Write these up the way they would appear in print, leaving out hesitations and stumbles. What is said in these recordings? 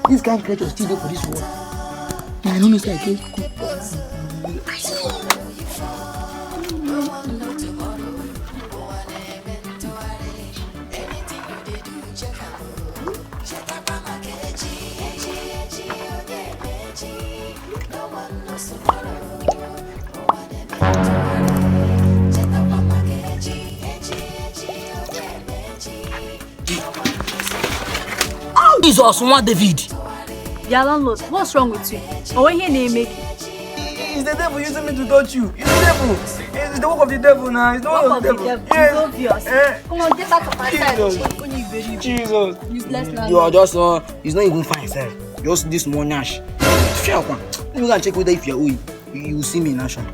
This guy creature still there for this world. I don't know say I can't cook. Jesus, one David. Yeah, landlord, what's wrong with you? Or when your name make It's the devil using me to touch you. It's the devil. It's the work of the devil now. It's the work of the devil. Yes. Yes. It's obvious. Come on, get out of my side. Jesus. Useless landlord. You are just he's not even fine, sir. Just this one nash. Fair one. Let me go and check whether if you're you will see me in action.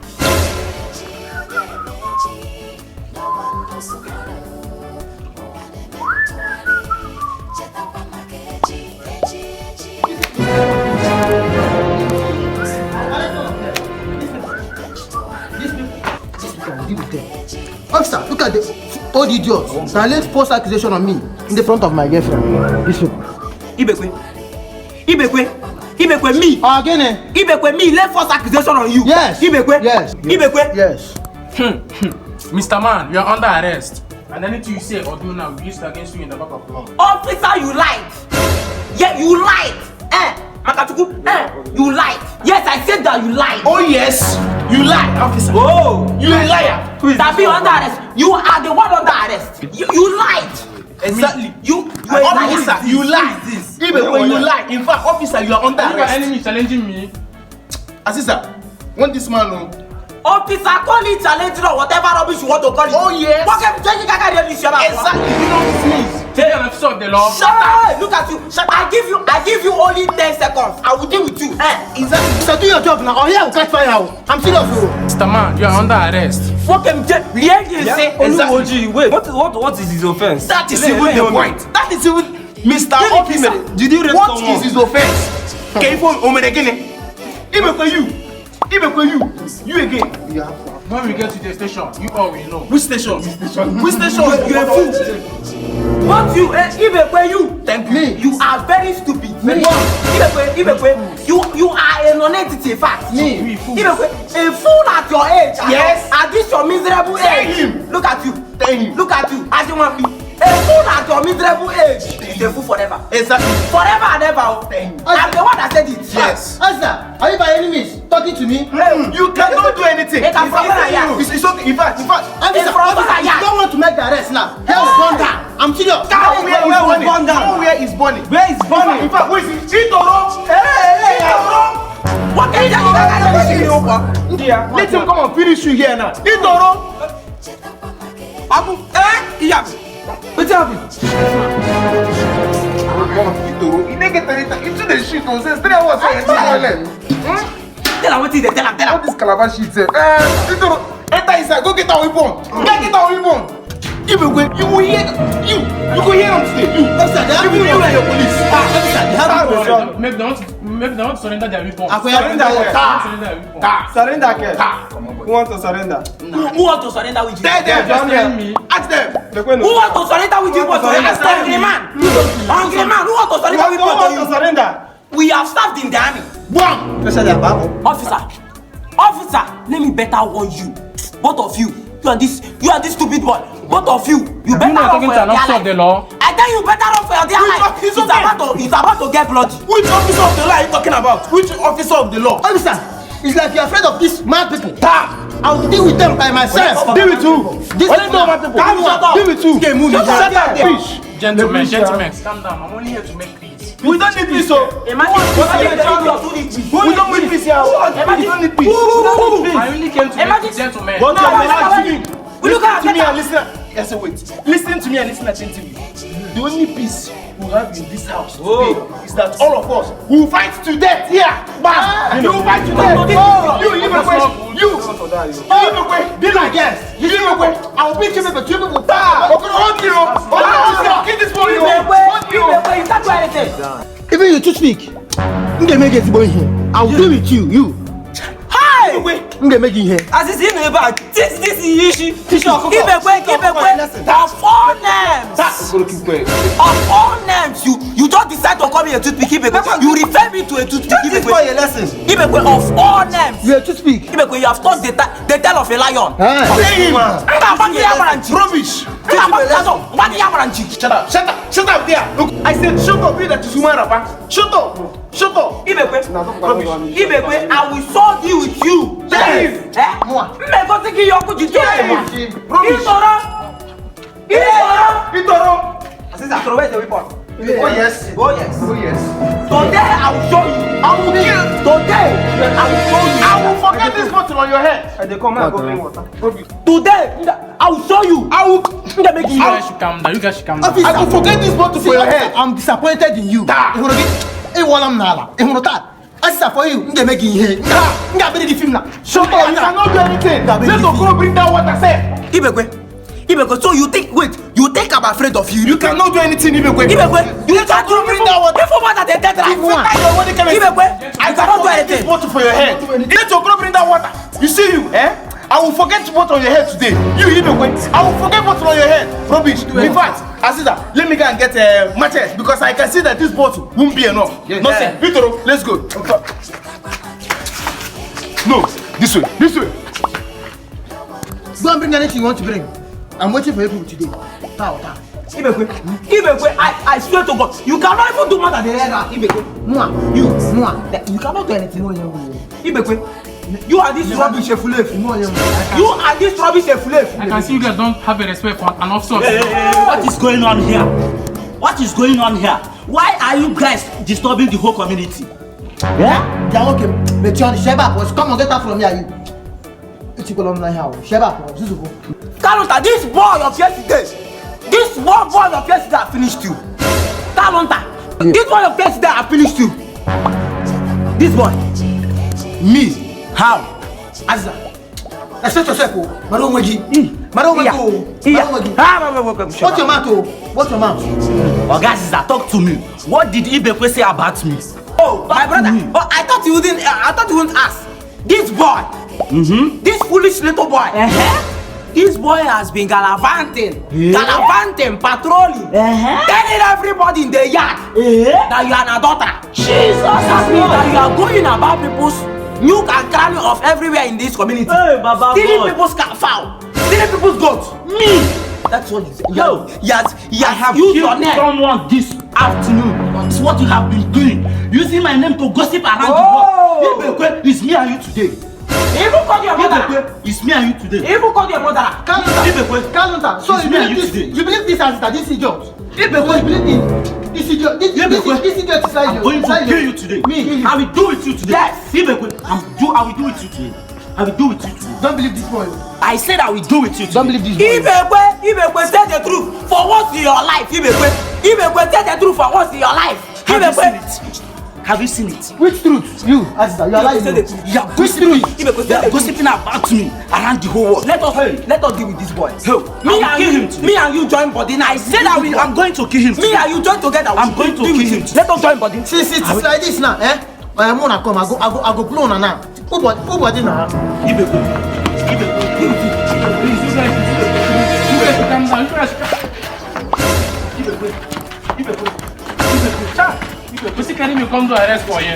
Officer, look at the old idiot that laid false accusation on me in the front of my girlfriend. This one. Ibekwe, me. Again, Ibekwe, me. Lay false accusation on you. Yes. Ibekwe. Yes. Ibekwe. Yes. Mr. Man, you are under arrest. And anything you say or do now will be used against you in the back of law. Officer, you lied. Yeah, you lied. Makatuku, you lied. Yes, I said that you lied. Oh yes. You lie, officer. Oh, You liar. Tabi under arrest. You are the one under arrest. You lied. Exactly. You are a liar. Officer, you lie. Even when you lie. In fact, officer, you are under You are arrest. enemy challenging me. Assistant, when this man know. Officer, call it challenge or whatever rubbish you want to call it. Oh yes. What can you take Exactly. You know this means. Take an officer of the law. Shut up! Look at you. I give you only 10 seconds. I will deal with you. Exactly. So do your job now. Or here will catch fire. I'm serious. Mr. Man, you are under arrest. What can you say? Exactly. Wait, what is his offense? That is even the point. That is even Mr. Officer. Did you raise What someone? is his offense? Can you phone Omedegene? Even for you. You again. When we get to the station, you all will know. Which station? Which station? You a fool. What you, Ibekwe, you? Thank you. You are very stupid. Ibekwe, you are a non-entity, in fact. Me. Ibekwe, a fool at your age. Yes. At this your miserable age. him. Look at you. Tell him. Look at you. As you want me. A fool at your miserable age is a fool forever. Exactly. Forever and ever. I'm the one that said it. Yes. Officer, are you by enemies talking to me? You cannot do anything. It's It's okay. In fact. Officer, from officer, you Yard. don't want to make the arrest now. Hell is gone down. I'm serious. Where is Bonnie? Where is Bonnie? In fact, where is it? Itoro. What can you do? Let him come and finish you here now. Itoro. What's happening? Itoro. He didn't get anything. Into the shit. On says 3 hours. Tell him what it is. Tell him. All this calabash shit. Itoro. Enter inside. Go get our weapon. Get our weapon. You will hear. You go hear him today. You. Officer, they have You you and your police. Officer, they have you. Maybe they want to surrender their weapons. Surrender here. Surrender their weapons. Surrender, Ken. Who wants to surrender? Who want to surrender with you? Tell them. Just tell me. Ask them. Who want to surrender with you? Hungry man. Hungry man. Who want to surrender with Who wants to you? surrender? We have served in the army. Bam. Officer, let me better warn you. Both of you. You and this stupid boy. Both of you. You better not run talking for to your an officer of dear the life. law. I tell you better run for your dear life. It's okay. It's about to get bloody. Which officer of the law are you talking about? Which officer of the law? Officer, it's like you're afraid of these mad people. I will deal with them by myself. Deal with who? This What do you know about people? Deal with who? Shut up there. Gentlemen, calm down. I'm only here to make peace. We don't need peace, so. Imagine We don't need peace here. We don't need peace. I only came to make peace, gentlemen. What you are doing? Look at Listen to me and listen. Yes, wait. Listen to me and listen attentively. The only peace we have in this house today is that all of us will fight to death here. Bam! You will fight to death. You leave away. You leave away. Be my guest. You leave away. I will beat you with a triple. Bam! Hold you. Get this boy. you can't do anything. Even you to speak. You can make it boy here. I will deal with you. You. Hi! Nge make here. As is in about this issue. Keep of all names. Of all names, you just decide to call me a toothpick. You refer me to a toothpick. This for your lesson. Of all names. You are to speak. You have taught the tail of a lion. Rubbish. Shut up there. Look, I said shut up. You that is human rapper. Shut up. Ibekwe, I will so deal with you. Leave. Itoro. Where's the report? Oh yes. Today I will show you. I will kill. Today I will show you. I will forget this bottle on your head. They come and go bring water. Today I will show you. I will. You guys should calm down. I will forget this bottle for your head. I'm disappointed in you. Asa for you, nge make here. Nge be the film now. Shut up. You cannot do anything. Let's go bring that water. Say. Ibekwe, so you think I'm afraid of you? You cannot do anything, Ibekwe. You can't bring that water. Before what they did, Ibekwe, I cannot do anything. This bottle for your head. Let your girl bring that water. You see you, eh? I will forget what on your head today. You, Ibekwe, I will forget what's on your head. Rubbish. In fact, Aziza, let me go and get matches because I can see that this bottle won't be enough. Nothing. Vitoro, let's go. No, this way. Go and bring anything you want to bring. I'm waiting for you people today. Ibekwe, I swear to God, you cannot even do more than the other. Ibekwe, you cannot do anything. Ibekwe, you are this rubbish efulefu. You are this rubbish efulefu. I can see you guys don't have a respect for an officer. What is going on here? Why are you guys disturbing the whole community? Yeah? They are okay. But you Sheba, come on, get out from here. It's a column now. Sheba, Talonta, this boy of yesterday finished you. Talonta, this boy of yesterday I finished you. This boy. me. How? Azza. Let's set yourself. Madam Wagi. What's your mouth? Oga, talk to me. What did Ibekwe say about me? Oh, my brother. Oh, I thought you wouldn't ask. This boy. This foolish little boy. This boy has been gallivanting, patrolling, telling everybody in the yard that you are an adulterer. Jesus, that means that you are going about people's nook and cranny of everywhere in this community. Hey, Baba, stealing people's fowl, stealing people's goats. Me. That's what you say. Yo, I have used your name. Someone this afternoon. That's what you have been doing. Using my name to gossip around the world. Ibekwe, it's me and you today. Even called your mother. It's me and you today. Even called your mother. Calendar. So you believe this as this idiot? Ibekwe, you believe this idiot? This idiot is like I'm going to kill you today. Me. I will do with you today. Yes. Ibekwe, I will do with you today. Don't believe this boy. I said I will do with you today. Don't believe this boy. Ibekwe, tell the truth for once in your life. Ibekwe, tell the truth for once in your life. Have you seen it? Which truth? You, Azza, you are lying. You are gossiping about me around the whole world. Let us deal with this boy. Me and you join body. Now I said I'm going to kill him. Me and you join together. I'm going to kill him. Let us join body. See, it's like this now, eh? I'm gonna come. I go blow now. Who body now? Please, you guys should calm down. What's the carry me come to arrest for you?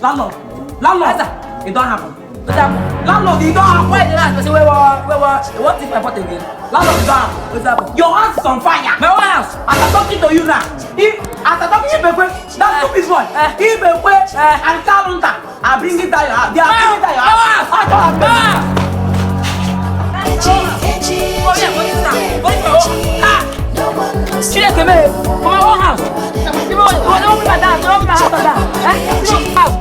Landlord, it don't happen. Landlord, it don't happen. Why did I say what is my pot again? Landlord, it don't happen. What's happening? Your house is on fire. My house. As I'm talking to you now. As I'm talking to Ibekwe, that stupid boy. Ibekwe and Talonta are bringing down your house. They are bringing down your house. Oh yeah, what is that? What is that? She let me from my own house. You know, don't open my house like that. Eh? You know, house.